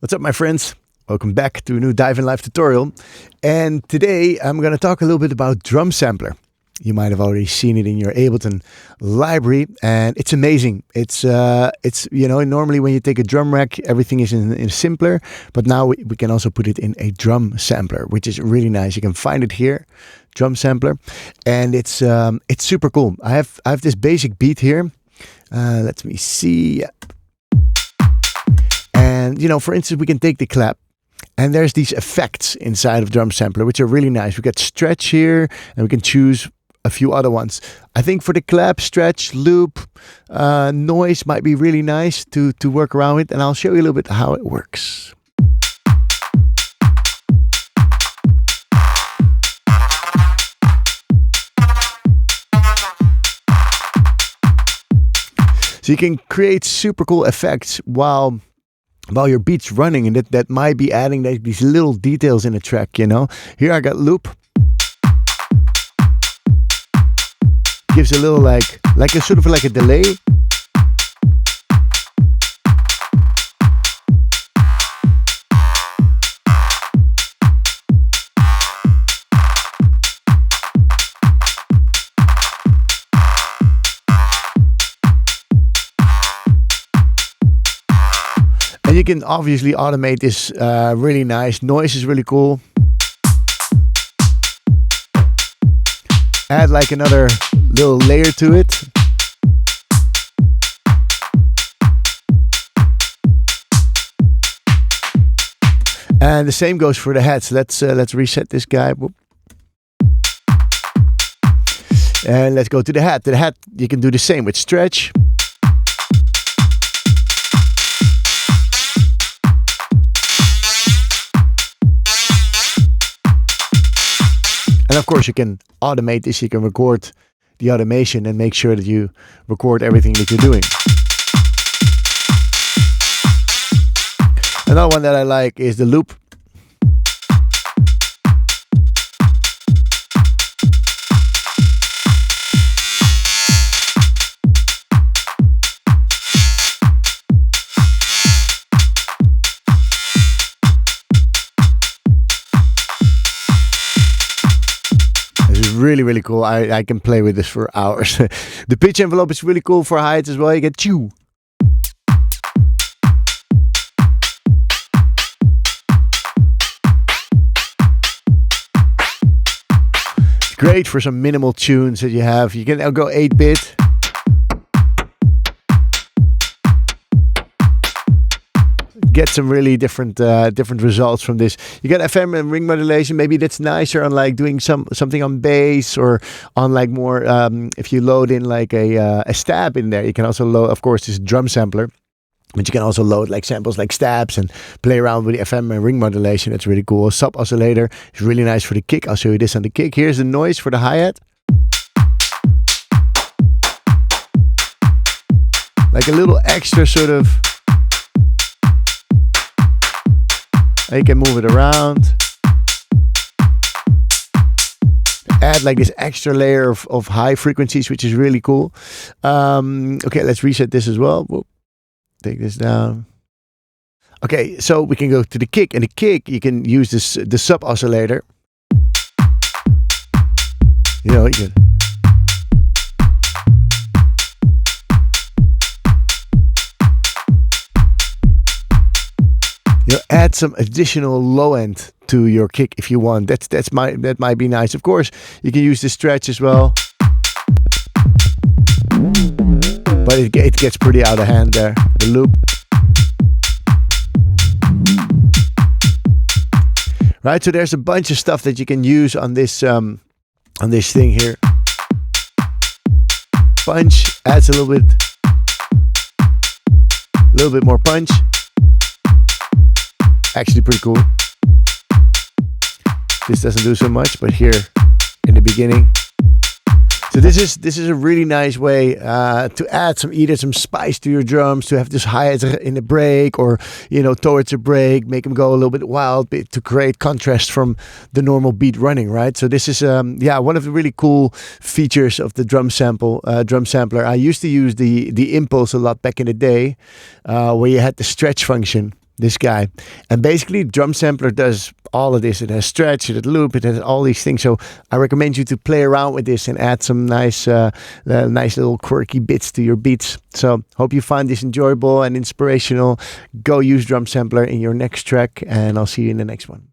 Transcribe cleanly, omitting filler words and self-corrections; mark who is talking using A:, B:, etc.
A: What's up, my friends? Welcome back to a new Dive in Life tutorial. And today I'm going to talk a little bit about Drum Sampler. You might have already seen it in your Ableton library, and it's amazing. It's normally when you take a drum rack, everything is in simpler, but now we can also put it in a drum sampler, which is really nice. You can find it here, Drum Sampler, and it's super cool. I have this basic beat here. Let me see. And, for instance, we can take the clap and there's these effects inside of Drum Sampler, which are really nice. We got stretch here and we can choose a few other ones. I think for the clap, stretch, loop, noise might be really nice to work around with. And I'll show you a little bit how it works. So you can create super cool effects while your beat's running, and that might be adding these little details in a track, Here I got loop. Gives a little like a sort of like a delay. And you can obviously automate this really nice. Noise is really cool. Add like another little layer to it. And the same goes for the hats. Let's reset this guy. And let's go to the hat. The hat, you can do the same with stretch. And of course you can automate this, you can record the automation and make sure that you record everything that you're doing. Another one that I like is the loop. Really, really cool. I can play with this for hours. The pitch envelope is really cool for hi-hats as well. You get chew. It's great for some minimal tunes that you have. You can go 8-bit. Get some really different results from this. You get FM and ring modulation. Maybe that's nicer on like doing something on bass or on like more. If you load in like a stab in there, you can also load. Of course, this drum sampler, but you can also load like samples like stabs and play around with the FM and ring modulation. It's really cool. A sub oscillator is really nice for the kick. I'll show you this on the kick. Here's the noise for the hi-hat. Like a little extra sort of. You can move it around. Add like this extra layer of high frequencies, which is really cool. Okay, let's reset this as well. Whoop. Take this down. Okay, so we can go to the kick. And the kick, you can use the sub oscillator. You can. Add some additional low end to your kick if you want. That might be nice. Of course, you can use the stretch as well, but it gets pretty out of hand there. The loop, right? So there's a bunch of stuff that you can use on this thing here. Punch adds a little bit more punch. Actually pretty cool. This doesn't do so much, but here in the beginning. So this is a really nice way to add either some spice to your drums, to have this hi-hats in the break or towards a break, make them go a little bit wild to create contrast from the normal beat running, right? So this is one of the really cool features of the drum sampler. I used to use the impulse a lot back in the day, where you had the stretch function. this guy. And basically, drum sampler does all of this. It has stretch, it has loop, it has all these things. So I recommend you to play around with this and add some nice little quirky bits to your beats. So hope you find this enjoyable and inspirational. Go use drum sampler in your next track, and I'll see you in the next one.